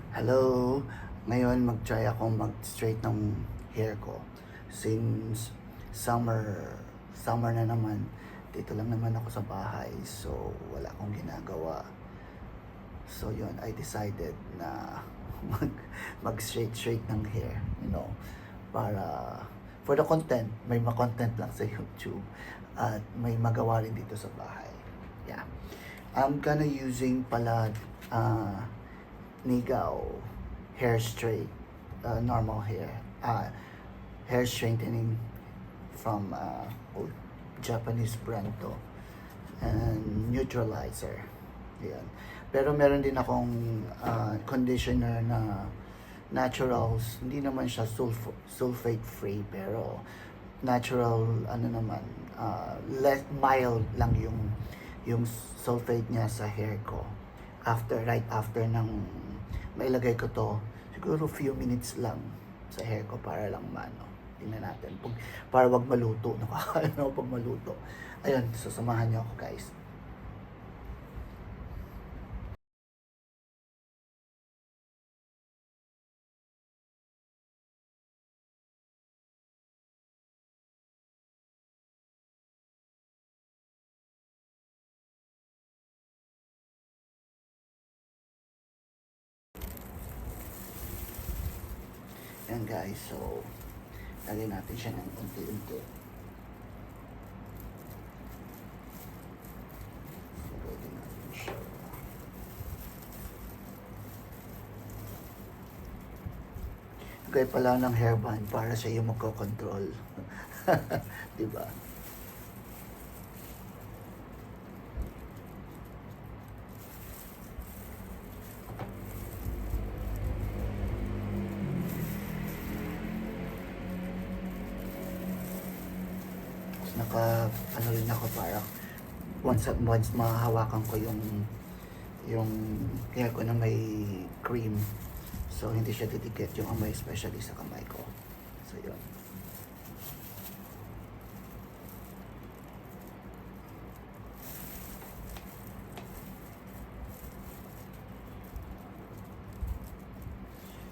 Hello! Ngayon mag-try akong mag-straight ng hair ko. Since summer na naman, dito lang naman ako sa bahay. So, wala akong ginagawa. So, yun, I decided na mag, mag-straight ng hair, para for the content, may ma-content lang sa YouTube at may magawa rin dito sa bahay. Yeah. I'm gonna using pala Nigao hair straight, normal hair straightening from Japanese brand to, and neutralizer. Yan. Pero meron din akong conditioner na naturals, hindi naman siya sulfate free, pero natural, ano naman, less mild lang yung sulfate niya sa hair ko. Right after ng mailagay ko to, siguro few minutes lang sa hair ko para lang tingnan natin. Para wag maluto. Nakakaano pag maluto. Ayun, sasamahan niyo ako, guys. Ayan, guys. So, lagyan natin siya ng unti-unti. Lagyan natin siya. Lagay pala ng hairband para siya yung magkocontrol. Diba? Ano rin ako, parang once mahahawakan ko yung hair ko na may cream, so hindi siya didikit yung amoy, especially sa kamay ko. So yun.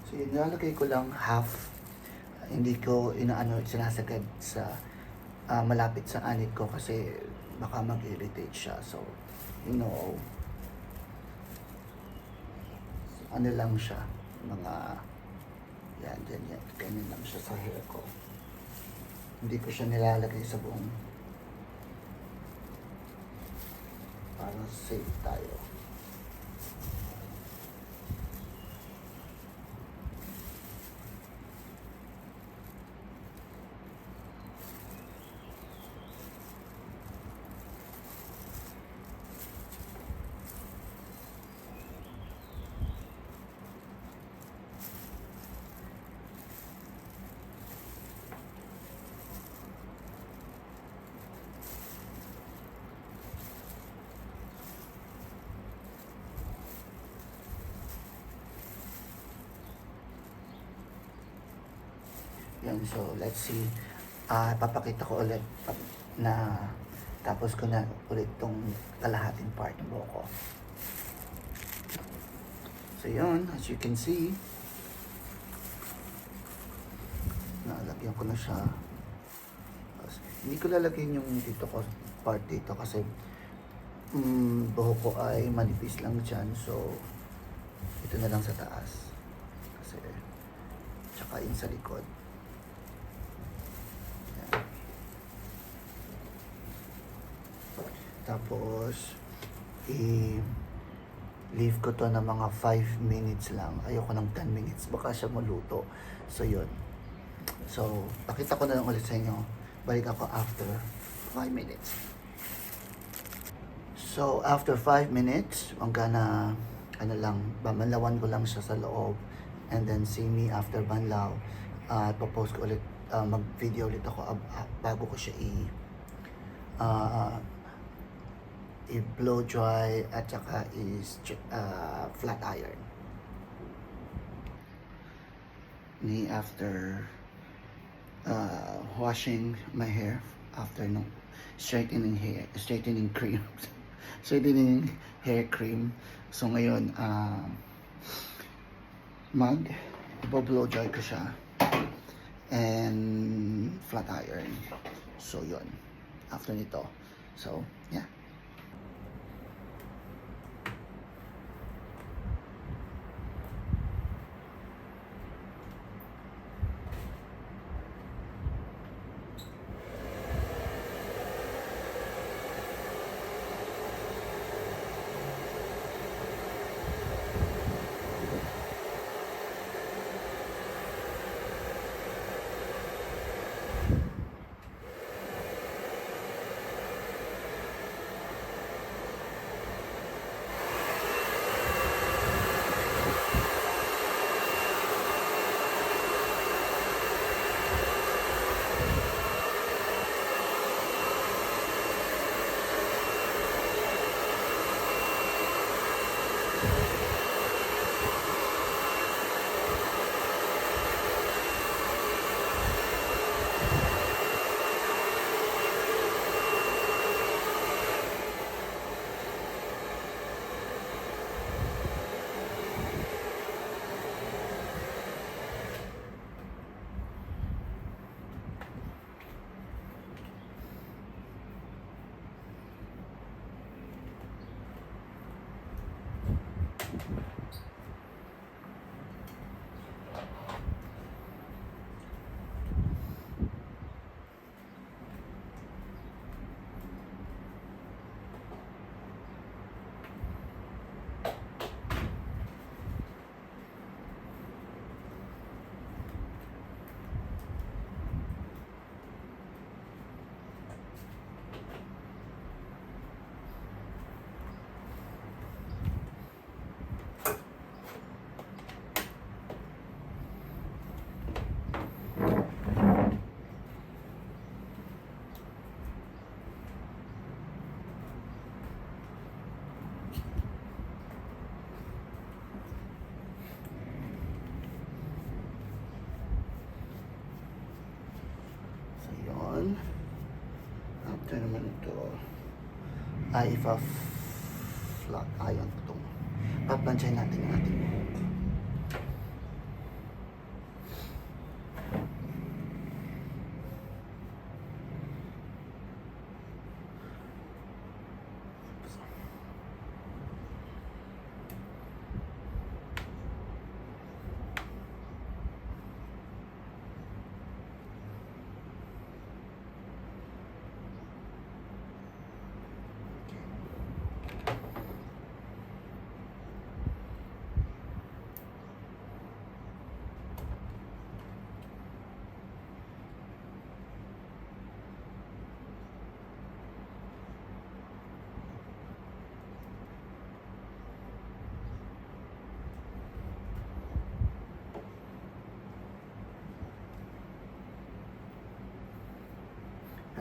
So yun, nilalagay ko lang half, hindi ko sinasagad sa malapit sa anit ko kasi baka mag-irritate siya. So, ano lang siya, mga, yan, ganyan lang siya sa hair ko. Hindi ko siya nilalagay sa buong, para safe tayo. Yan, so let's see. Papakita ko ulit na tapos ko na ulit tong kalahating part ng buhok ko. So yun, as you can see, nalagyan ko na siya. Hindi ko lalagyan yung dito ko part dito kasi buhok ko ay manipis lang dyan. So ito na lang sa taas kasi tsaka yun sa likod. Tapos, i-leave ko to ng mga 5 minutes lang. Ayoko ng 10 minutes. Baka siya maluto. So, yun. So, pakita ko na lang ulit sa inyo. Balik ako after 5 minutes. So, after 5 minutes, I'm gonna, bamanlawan ko lang siya sa loob. And then, see me after banlaw. Popost ko ulit, mag-video ulit ako bago ko siya i-blow dry at saka flat iron. After washing my hair, after straightening cream, straightening hair cream. So ngayon, Ibo-blow dry ko siya. And flat iron. So yun. After nito. So, yeah. After naman ito ay flat iron po itong paplansyahin natin yung ating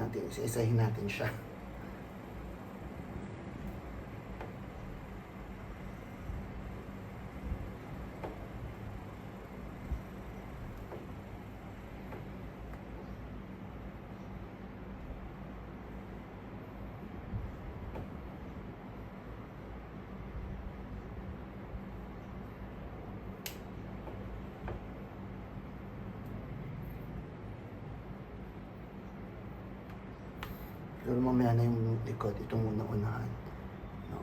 natin, isa-isahin natin siya. Pero mamaya na yung likod, ito muna unahan. No.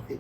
Wait.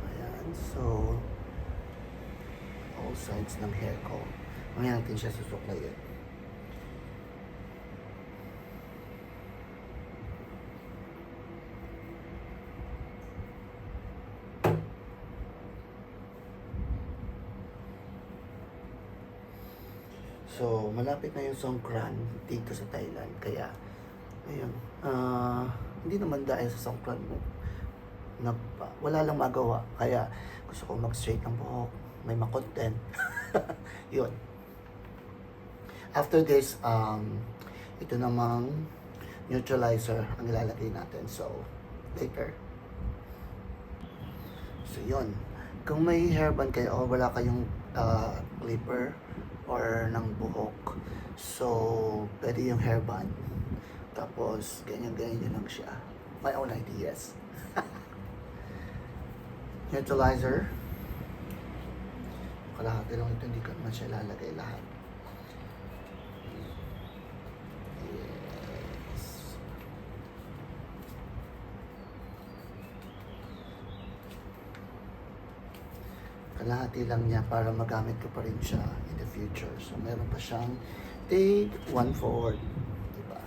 Ayan, so all sides ng hair ko. Mamaya natin siya susuklayin. So, malapit na yung Songkran dito sa Thailand. Kaya, ayun. Hindi naman dahil sa Songkran mo. Wala lang magawa. Kaya, gusto ko mag-straight ng buhok. May ma-content. Yun. After this, ito namang neutralizer ang ilalagay natin. So, later. So, yun. Kung may hairband kayo o wala kayong clipper or ng buhok, so pwede yung hairband. Tapos, ganyan-ganyan nyo lang siya. My own ideas. Neutralizer. Kalahati lang ito, hindi ko naman siya lalagay lahat. Yes. Kalahati lang niya para magamit ko pa rin siya in the future. So, meron pa siyang take 1/4. Diba?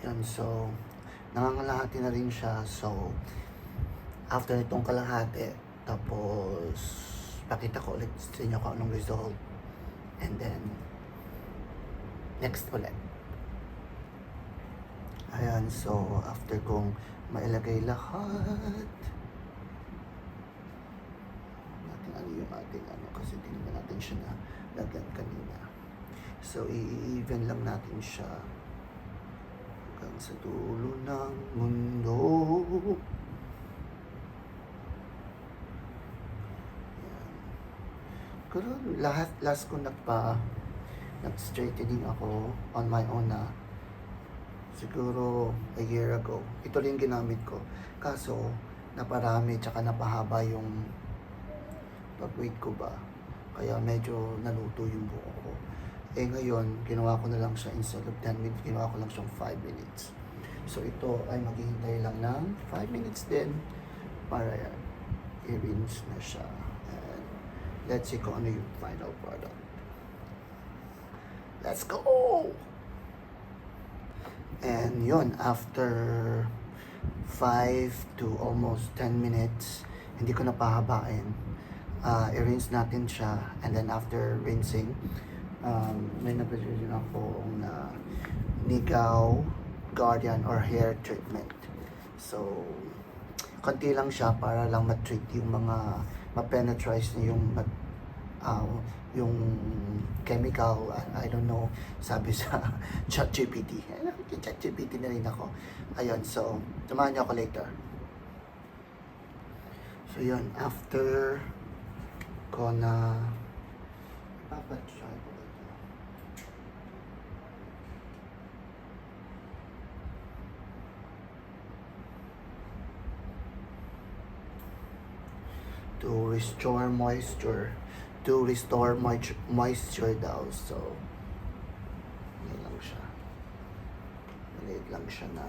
Yan, so, nangangalahati na rin siya. So, after itong kalahati, tapos, pakita ko ulit sa inyo kung anong result. And then, next ulit. Ayan, so, after kong mailagay lahat, natin ano yung ating ano, kasi di naman natin siya na lagyan kanina. So, i-even lang natin siya hanggang sa dulo ng mundo. Yan. Pero lahat, last ko nag-straightening ako on my own na siguro a year ago. Ito rin ginamit ko. Kaso, naparami tsaka napahaba yung pag-wait ko ba. Kaya medyo naluto yung buko ko. Eh ngayon, ginawa ko na lang siya instead of 10 minutes, ginawa ko lang siyang 5 minutes. So ito ay maghihintay lang ng 5 minutes din para i-rinse na siya. And let's see kung ano yung final product. Let's go! And yun, after 5 to almost 10 minutes, hindi ko na pahabain. I-rinse natin siya. And then after rinsing, may nabili ako na Nigaw Guardian or hair treatment. So, konti lang siya para lang ma-treat yung mga ma-penetrate yung chemical, I don't know, sabi sa ChatGPT. ChatGPT na rin ako. Ayun, so, samahan niyo ako later. So, yun, after ko na papatry ko ito. To restore moisture. To restore moisture daw. So, yun lang siya. Maliit lang siya na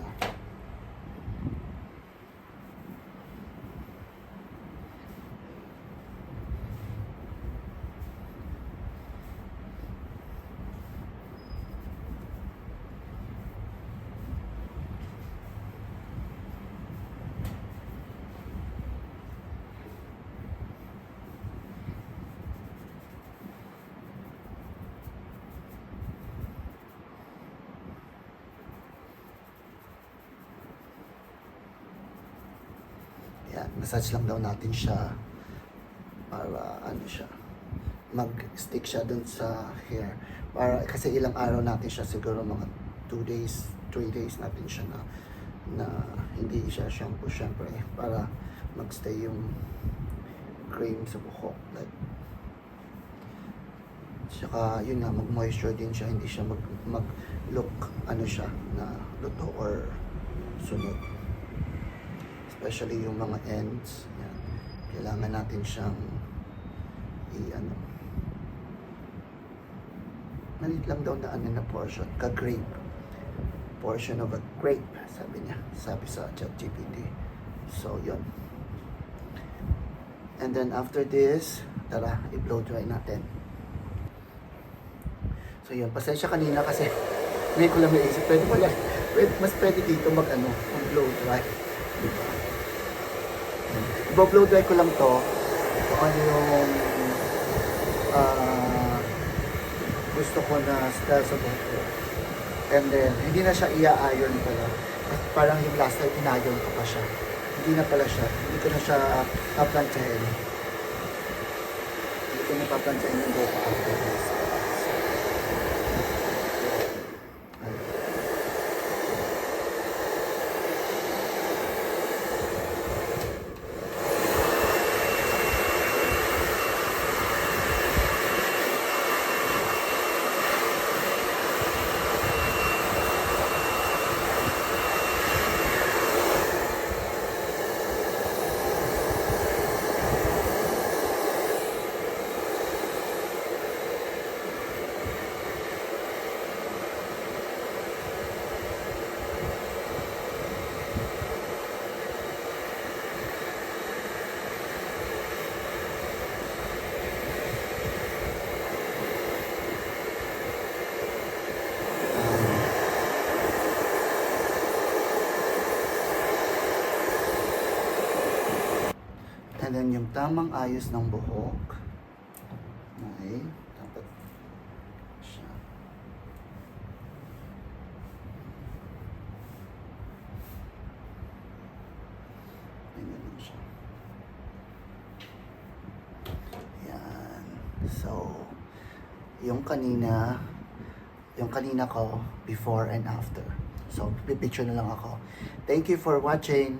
yan, massage lang daw natin siya para ano siya, mag-stick siya dun sa hair. Para, kasi ilang araw natin siya, siguro mga 2 days, 3 days natin siya na hindi siya shampoo, syempre, para magstay yung cream sa buhok. Like, saka yun nga, mag-moisture din siya, hindi siya mag-look, ano siya, na luto or sunod. Especially yung mga ends, yan. Kailangan natin siyang maliit lang daw na na portion, ka-grape. Portion of a grape, sabi niya. Sabi sa ChatGPT. So, yun. And then after this, tara, i-blow dry natin. So, yun. Pasensya kanina kasi may ko lang naisip. Mas pwede dito mag-blow dry. Diba? I-blow dry ko lang to. Kung ano yung gusto ko na style sa buhok ko. And then, hindi na siya i-iron pala. Parang yung last time, in-iron ko pa siya. Hindi na pala siya. Hindi ko na siya paplantsahin. Hindi ko na paplantsahin yung buhok ko after this. And then yung tamang ayos ng buhok ay dapat siya. Ganyan lang siya. Yan. So, yung kanina ko before and after. So, pipicture na lang ako. Thank you for watching.